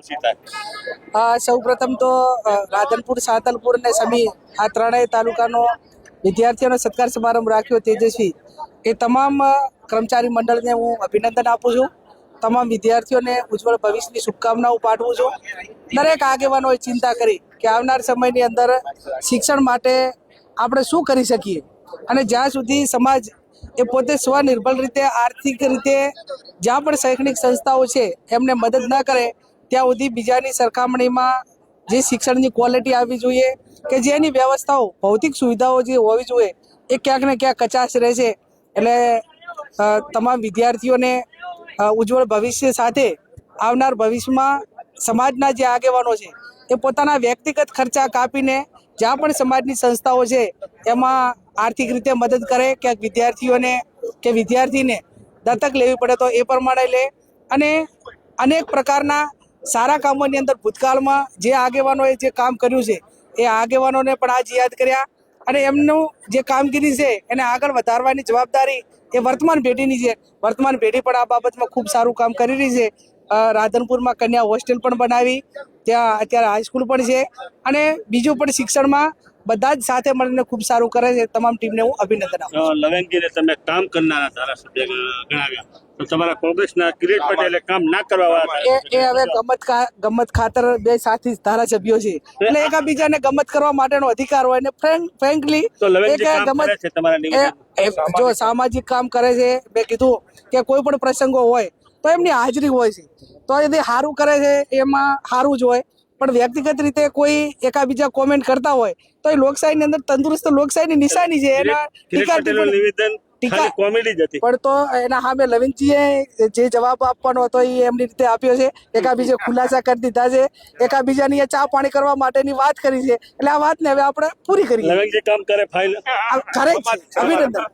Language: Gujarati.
ખુશી થાય? સૌ પ્રથમ તો રાધનપુર, સાંતલપુર અને સમી આ ત્રણેય તાલુકાનો વિદ્યાર્થીઓનો સત્કાર સમારંભ રાખ્યો તેજસ્વી, એ તમામ કર્મચારી મંડળને હું અભિનંદન આપું છું. તમામ વિદ્યાર્થીઓને ઉજ્જવળ ભવિષ્યની શુભકામનાઓ પાઠવું છું. દરેક આગેવાનોએ ચિંતા કરી કે આવનાર સમયની અંદર શિક્ષણ માટે આપણે શું કરી શકીએ, અને જ્યાં સુધી સમાજ એ પોતે સ્વનિર્ભર રીતે આર્થિક રીતે જ્યાં પણ શૈક્ષણિક સંસ્થાઓ છે એમને મદદ ન કરે ત્યાં સુધી બીજાની સરખામણીમાં જે શિક્ષણની ક્વોલિટી આવવી જોઈએ કે જેની વ્યવસ્થાઓ ભૌતિક સુવિધાઓ જે હોવી જોઈએ એ ક્યાંક ને ક્યાંક કચાશ રહે છે. એટલે તમામ વિદ્યાર્થીઓને ઉજ્જવળ ભવિષ્ય સાથે આવનાર ભવિષ્યમાં સમાજના જે આગેવાનો છે એ પોતાના વ્યક્તિગત ખર્ચા કાપીને જ્યાં પણ સમાજની સંસ્થાઓ છે એમાં આર્થિક રીતે મદદ કરે, ક્યાંક વિદ્યાર્થીઓને કે વિદ્યાર્થીને દત્તક લેવી પડે તો એ પ્રમાણે લે, અને અનેક પ્રકારના સારા કામોની અંદર ભૂતકાળમાં જે આગેવાનોએ જે કામ કર્યું છે એ આગેવાનોને પણ આજ યાદ કર્યા, અને એમનું જે કામગીરી છે એને આગળ વધારવાની જવાબદારી એ વર્તમાન પેઢીની છે. વર્તમાન પેઢી પણ આ બાબતમાં ખૂબ સારું કામ કરી રહી છે. રાધનપુરમાં કન્યા હોસ્ટેલ પણ બનાવી, ત્યાં અત્યારે હાઈસ્કૂલ પણ છે, અને બીજું પણ શિક્ષણમાં બધા જ સાથે મળીને ખૂબ સારું કરે છે. તમામ ટીમને હું અભિનંદન આપું છું. લવેંગીને તમે કામ કરનારા ધારાસભ્ય ગણાવ્યા, તો તમારા કોંગ્રેસના કિરીટ પટેલે કામ ના કરવા વાળા એ હવે ગમત ખાતર બે સાથી ધારાસભ્યો છે એટલે એકબીજાને ગમત કરવા માટેનો અધિકાર હોય ને ફ્રેન્કલી તો લવેંગી કામ કરે છે તમારા નિવેદન? જો સામાજિક કામ કરે છે, મેં કીધું કે કોઈ પણ પ્રસંગો હોય તો એમની હાજરી હોય છે, તો એ સારું કરે છે એમાં સારું જ હોય, પણ વ્યક્તિગત રીતે કોઈ એકાબીજા કોમેન્ટ કરતા હોય તો એ લોકશાહીની અંદર તંદુરસ્ત લોકશાહીની નિશાની છે. એના કિરીટ પટેલનું નિવેદન ખાલી કોમેડી જ હતી, પણ તો એના સામે લવિંગજીએ જે જવાબ આપવાનો હતો એ એમની રીતે આપ્યો છે. એકાબીજે ખુલાસા કરી દીધા છે, એકાબીજાની ચા પાણી કરવા માટેની વાત કરી છે, એટલે આ વાતને હવે આપણે પૂરી કરીએ. લવેંગી કામ કરે ફાઇલ કરે છે, અભિનંદન.